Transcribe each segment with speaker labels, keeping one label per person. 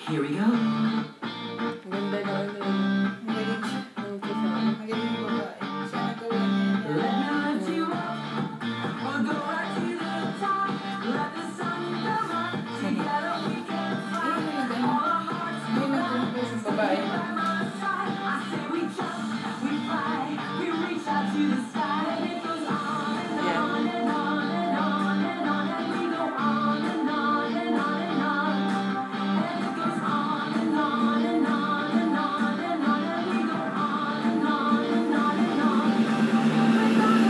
Speaker 1: Here we go.
Speaker 2: Ganda naman yun.
Speaker 3: Magaling siya. Magaling yung babae. Siya nagawa niya.
Speaker 1: Let me lift you up. We'll go right to the top. Let the sun come up. Together we can fly. All our hearts
Speaker 3: Hindi nag-compose yung babae.
Speaker 1: by my side. I say we jump, we fly, we reach out to the sky. And it goes on and on and on and on and on. And we go on and on and on and on. And it goes on and on and on and on and on. And we go on and on and on and on. We're gonna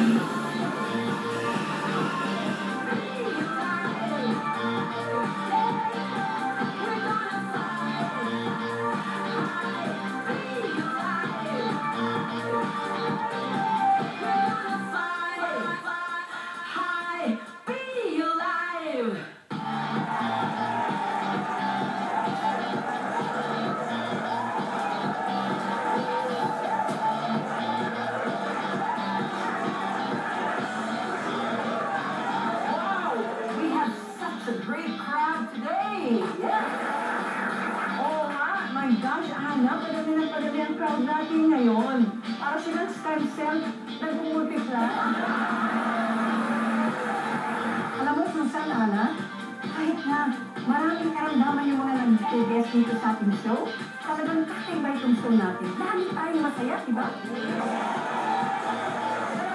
Speaker 1: Wow! We have such a great crowd today! Yes!
Speaker 4: Oo nga, my gosh, Ana, padami ang crowd natin ngayon. Para silang stem cell, nag-multiply. Alam mo kung saan, Ana? Kahit na maraming karamdaman yung mga nag-guest dito sa ating show, talagang kakaiba itong show natin. Lagi tayong masaya, di ba? Kaya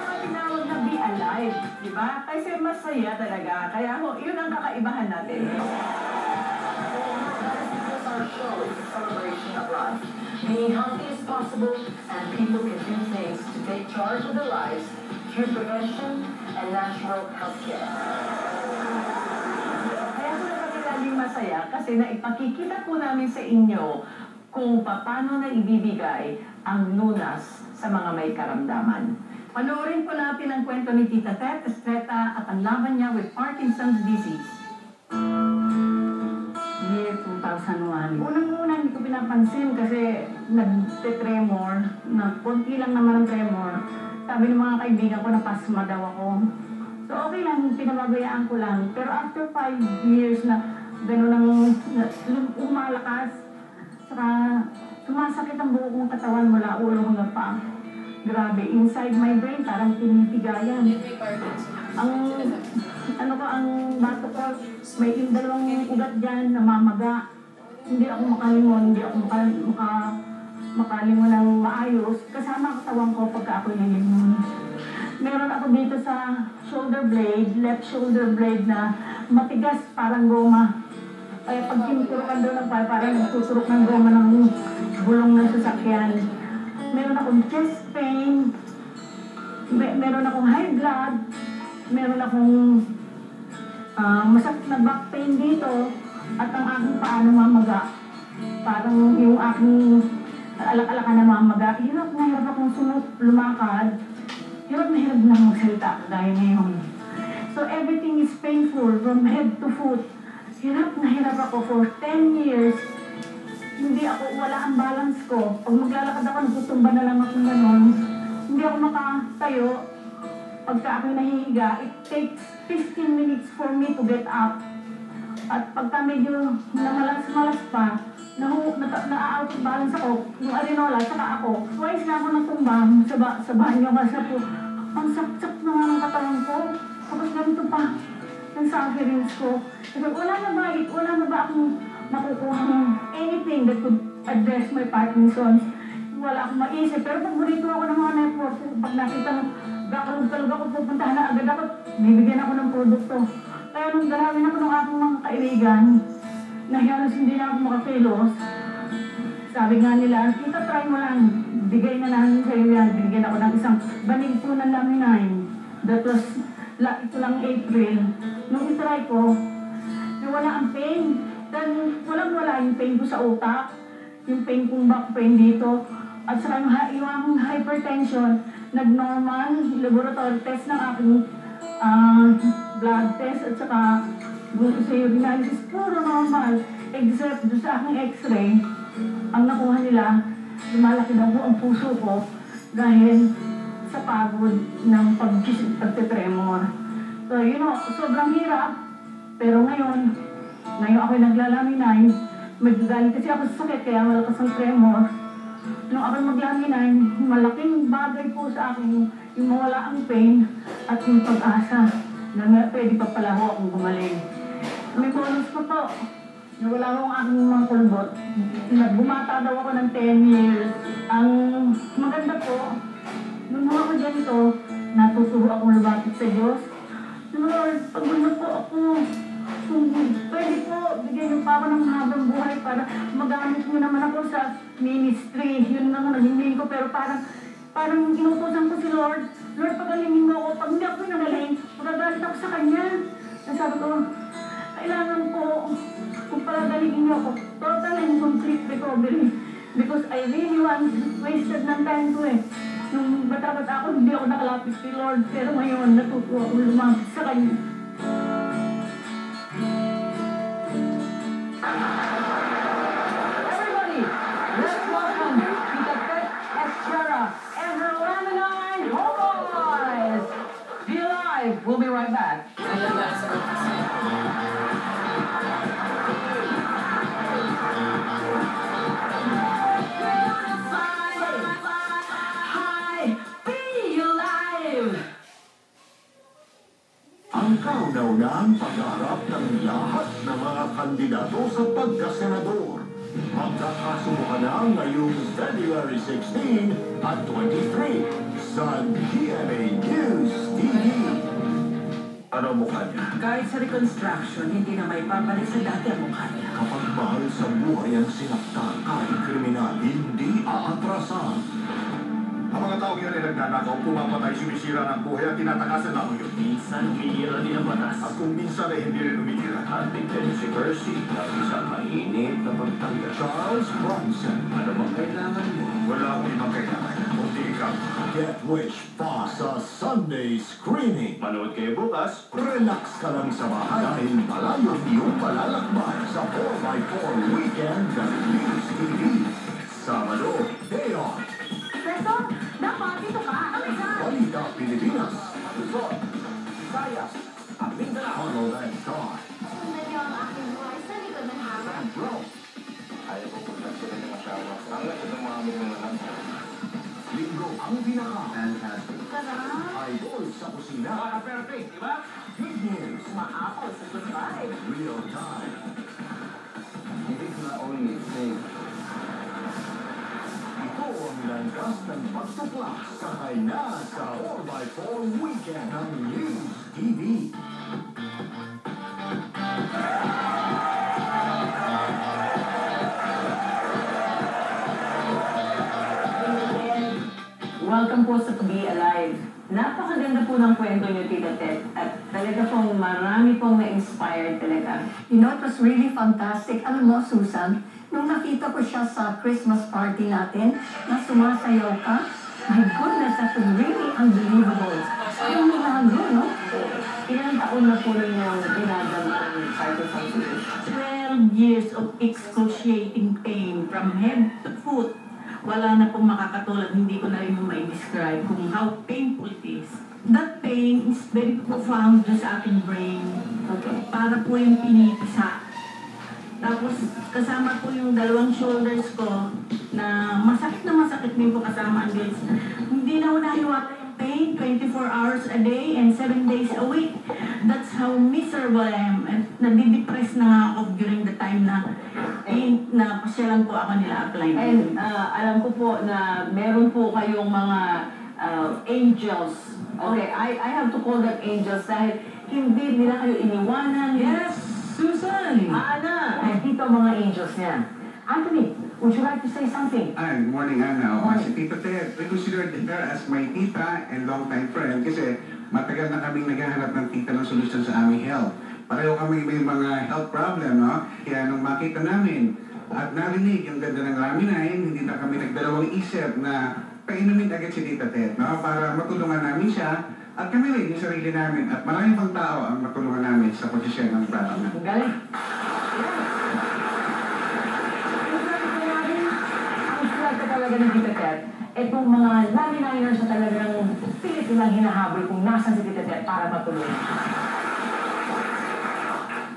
Speaker 4: nga tinawag na Be Alive, di ba? Kasi masaya talaga. Kaya yun ang kakaibahan natin.
Speaker 1: Because our show is a celebration of life, being healthy as possible, and people can do things to take charge of their lives through prevention and natural health care.
Speaker 4: Kaya po na kami laging masaya kasi naipakikita po namin sa inyo kung paano na ibibigay ang lunas sa mga may karamdaman. Panoorin po natin ang kwento ni Tita Tet Estreta at ang laban niya with Parkinson's disease. Year 2001. Unang-una hindi ko pinapansin kasi nagte-tremor, na konti lang naman ang tremor. Sabi ng mga kaibigan ko, napasma daw ako. So okay lang, pinababayaan ko lang. Pero after 5 years na gano'n ang umalakas, saka sumasakit ang buo kong katawan mula ulo hanggang paa. Grabe, inside my brain parang tinipigayan.
Speaker 3: Hindi may Parkinson.
Speaker 4: Ang bato ko, may dalawang ugat dyan, namamaga. Hindi ako makalingon, hindi ako makalingon ng maayos. Kasama ang katawan ko pagka ako nilingon. Meron ako dito sa shoulder blade, left shoulder blade na matigas, parang goma. Kaya pag tinuturokan doon ng parang nagtuturok ng goma ng gulong ng sasakyan. Meron akong chest pain, meron akong high blood, meron akong masakit na back pain dito, at ang aking paa namamaga. Parang yung aking alak-alak na namamaga. Hirap na hirap akong lumakad. Hirap na hirap na magsalita dahil ngayon. So everything is painful from head to foot. Hirap na hirap ako for 10 years. Wala ang balance ko. Pag maglalakad ako, nagtutumba na lang ako gano'n. Hindi ako makatayo. Pagka ako nahihiga, it takes 15 minutes for me to get up. At pagka medyo namalas-malas pa, na-out of balance ako, yung arinola, saka ako. Twice na ako natumbang sa banyo kasi po, ang saksak na nga ng katawan ko. Tapos ganito pa, yung sufferings ko. Sabi, wala na ba akong makukuha ng anything that could address my Parkinson's? Wala akong maisip. Pero pag burrito ako ng mga network, pag nakita ng gakalog-kalog ako, pupuntahan na agad ako, bibigyan ako ng produkto. Kaya nung galawin ako ng aking mga kaibigan, na halos hindi na ako makakilos, sabi nga nila, Tita, try mo lang. Bigay na namin sa iyo yan. Binigyan ako ng isang banig po ng laminine. That was, ito lang April. Nung itry ko, wala ang pain. Then, walang-wala yung pain ko sa utak. Yung pain kong back pain dito. At saka yung hypertension, nag-normal laboratory test ng aking blood test at saka sa urinalysis, puro normal. Except doon sa aking x-ray, ang nakuha nila, lumalaki daw po ang puso ko dahil sa pagod ng pagtitremor. So, sobrang hirap. Pero ngayon ako'y naglalaminay, Galing kasi ako sa sakit, kaya malakas ang tremor. Nung ako maglaminay, malaking bagay po sa akin yung mawala ang pain at yung pag-asa na pwede pa pala ho akong gumaling. May bonus po to. Nawala ho ang aking mga kulbot. Bumata daw ako ng 10 years. Ang maganda po, nung ako ganito, natutuho akong lumapit sa Diyos. Lord, pagulot po ako. Kung pwede po, bigyan niyo pa ako ng habang buhay para magamit niyo naman ako sa ministry. Yun naman naghihingi ko, pero parang inutusan ko si Lord. Lord, pagalingin mo ako. Pag hindi ako pinagaling, magagalit ako sa Kanya. Nasabi ko, kailangan ko, kung pagalingin niyo ako, total and complete recovery. Because I really wasted ng time ko eh. Nung bata-bata ako, hindi ako nakalapit kay Lord. Pero ngayon, natutuwa ako lumapit sa Kanya.
Speaker 1: Everybody, let's welcome Tita Tet Estrada and her Laminine Homeboys. Be alive. We'll be right back. Hi, be alive.
Speaker 5: Ang kauna-unahang pagharap ng lahat ng mga kandidato sa pagkasenador. Magkakasubukan na ngayong February 16 at 23 sa GMA News TV. Ano mukha niya?
Speaker 1: Kahit sa reconstruction, hindi na may pabalik sa dati ang mukha niya.
Speaker 5: Kapag mahal sa buhay ang sinaktan, kahit kriminal, hindi aatrasan. Ang mga taong yun ay nagnanakaw, pumapatay, sumisira ng buhay at tinatakasan lamang yun.
Speaker 6: Minsan, hinihila din ang batas.
Speaker 5: At kung minsan ay hindi rin umitira.
Speaker 6: At tignan si Percy na isang mainit na pagtanggal.
Speaker 5: Charles Bronson.
Speaker 6: Ano bang kailangan mo?
Speaker 5: Wala akong ibang kailangan. Kundi ikaw. Get Wish pa sa Sunday screening.
Speaker 6: Manood kayo bukas.
Speaker 5: Relax ka lang sa bahay dahil malayo iyong malalakbay sa 4x4 Weekend ng News TV. Sabado, day off.
Speaker 4: Preso, dapat dito ka.
Speaker 5: Balita Pilipinas. Luzon, Visayas, at Mindanao. Arnold and Star.
Speaker 7: Sundan niyo ang aking buhay sa likod ng hamon.
Speaker 5: And Rome.
Speaker 6: Ayaw ko pagkaksunod ng asawa. Ang lahat ng mga aming mga lang.
Speaker 5: Linggo ang pinaka.
Speaker 6: Fantastic.
Speaker 5: Idol sa kusina.
Speaker 6: Perfect, di ba?
Speaker 5: Good news.
Speaker 7: Maapos sa goodbye.
Speaker 5: Real time.
Speaker 6: It is not only thing.
Speaker 5: Ito ang landas ng pagtuklas sakay na sa 4x4 Weekend ng News TV.
Speaker 8: Welcome po sa To Be Alive. Napakaganda po ng kwento niyo, Tita Tet. At talaga pong marami pong na-inspired talaga.
Speaker 9: You know, it was really fantastic. Alam mo, Susan, nung nakita ko siya sa Christmas party natin, na sumasayaw ka, my goodness, that was really unbelievable. Ang milagro, no?
Speaker 8: Ilang taon na po ninyong dinadala ang Parkinson's disease?
Speaker 4: 12 years of excruciating pain from head to foot. Wala na pong makakatulad, hindi ko na rin ma-describe kung how painful it is. That pain is very profound sa aking brain.
Speaker 8: Okay.
Speaker 4: Para po yung pinipisa. Tapos kasama po yung dalawang shoulders ko na masakit din po kasama ang gills. Hindi na ako nahiwata yung pain 24 hours a day and 7 days a week. That's how miserable I am. And nadidepress na nga ako during the time na pasyalan po ako nila apply.
Speaker 8: And alam ko po na meron po kayong mga angels. Okay, I have to call them angels dahil hindi nila kayo iniwanan.
Speaker 4: Yes, Susan!
Speaker 8: Ana! Eh, dito ang mga angels niya. Anthony, would you like to say something?
Speaker 10: Hi, good morning, Ana.
Speaker 8: Morning.
Speaker 10: Si Tita Ted, we consider her as my tita and long-time friend kasi matagal na kaming naghahanap ng tita ng solusyon sa aming health. Pareho kami may mga health problem, no? Kaya nung makita namin at narinig yung ganda ng Laminine, hindi na kami nagdalawang isip na painumin agad si Tita Ted, no? Para matulungan namin siya at kami rin yung sarili namin at maraming pang tao ang matulungan namin sa posisyon ng product na.
Speaker 8: Ang galing. Ang swerte talaga ng Tita Ted, itong mga Laminers na talagang pilit nilang hinahabol kung nasan si Tita Ted para matulungan.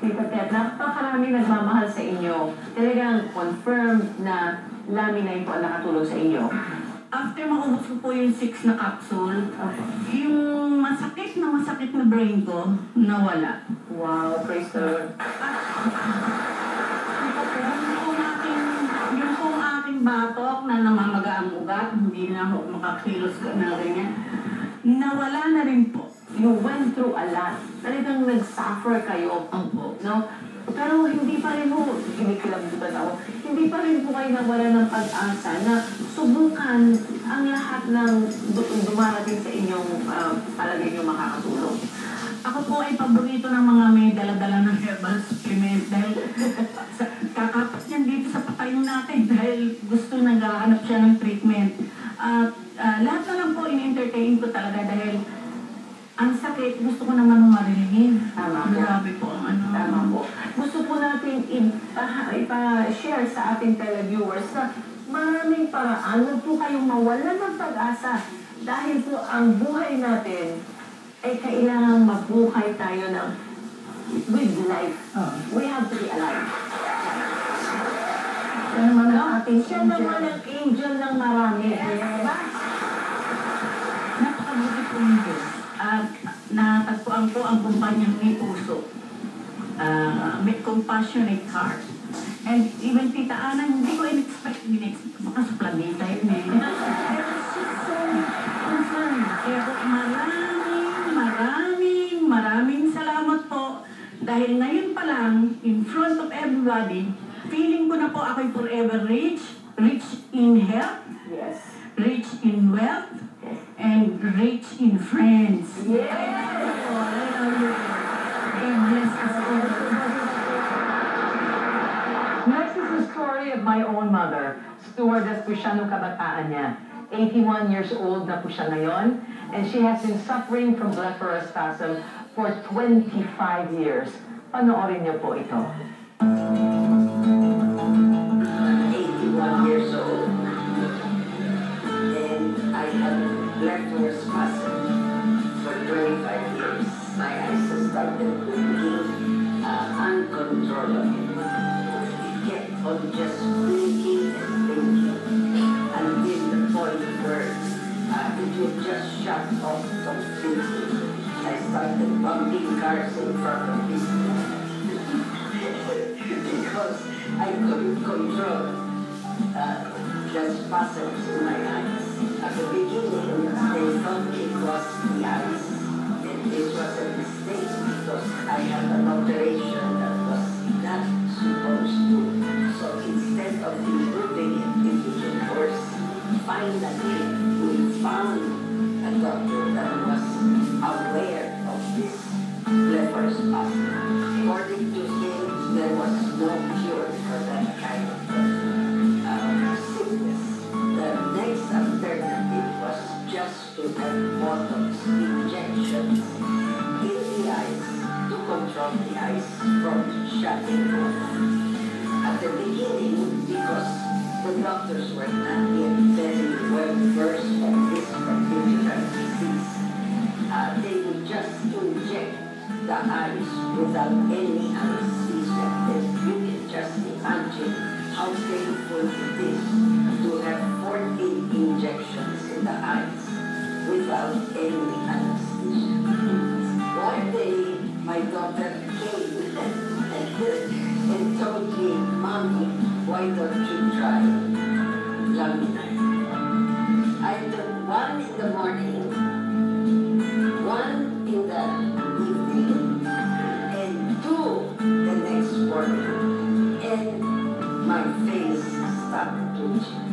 Speaker 8: Tita Tet, napakarami nagmamahal sa inyo. Talagang confirmed na laminay po ang nakatulong sa inyo.
Speaker 4: After maubos ko po yung 6 na capsule, yung masakit na brain ko, nawala.
Speaker 8: Wow, praise the Lord.
Speaker 4: Yung pong aking batok na namamaga ang ugat, hindi na ako makakilos na ganyan, nawala na rin po.
Speaker 8: You went through a lot. Talagang nag-suffer kayo. No? Pero hindi pa rin po, kinikilab ba ako, hindi pa rin po kayo nawala ng pag-asa na subukan ang lahat ng dumarating sa inyong palagay nyo makakatulong.
Speaker 4: Ako po ay paborito ng mga may dala-dala ng herbal supplement dahil kakapat yan dito sa patayin natin dahil gusto naghahanap siya ng treatment. At lahat na lang po in-entertain ko talaga dahil ang sakit, gusto ko naman marilingin.
Speaker 8: Tama po.
Speaker 4: Grabe po ang ano.
Speaker 8: Tama po. Gusto po natin ipa-share sa ating televiewers na maraming paraan na po kayong mawala ng pag-asa dahil po ang buhay natin ay kailangang mabuhay tayo ng good life. We have to be alive.
Speaker 9: Siya naman ang ating
Speaker 8: Siya naman ang angel ng marami. Diba?
Speaker 4: Napakabuti po nito. At natagpuan ko ang kumpanyang May Puso. May compassionate heart. And even Tita Ana, hindi ko in-expect. Baka sa planeta yun eh. Pero she's so concerned. Kaya po maraming salamat po. Dahil ngayon pa lang, in front of everybody, feeling ko na po ako'y forever rich. Rich in health.
Speaker 8: Yes.
Speaker 4: Rich in wealth. And rich in friends.
Speaker 8: Yes!
Speaker 4: God bless us all.
Speaker 11: Next is the story of my own mother. Stewardess po siya nung kabataan niya. 81 years old na po siya ngayon. And she has been suffering from blepharospasm for 25 years. Panoorin niyo po ito.
Speaker 12: 81 years old. And I had blepharospasm for 25 years. My eyes started blinking uncontrollably. It kept on just blinking and blinking until the point where it would just shut off completely. I started bumping cars in front of me because I couldn't control the spasms in my eyes. At the beginning, they thought it was the eyes. And this was a mistake because I had an operation that was not supposed to. So instead of improving it, it became worse. Finally, we found a doctor that was aware of this blepharospasm. According to him, there was no cure for that kind of sickness. The next alternative was just to have Botox injections in the eyes to control the eyes from shutting off. At the beginning, because the doctors were not yet very well versed on this particular disease, they would just inject the eyes without any anesthesia. And you can just imagine how painful it is to have 14 injections in the eyes without any anesthesia. One day, my daughter came and told me, "Mommy, why don't you try laminate?" I took one in the morning, one in the evening, and two the next morning. And my face stopped twitching.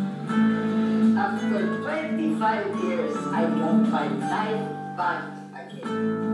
Speaker 12: After 25 years, I got my life back again.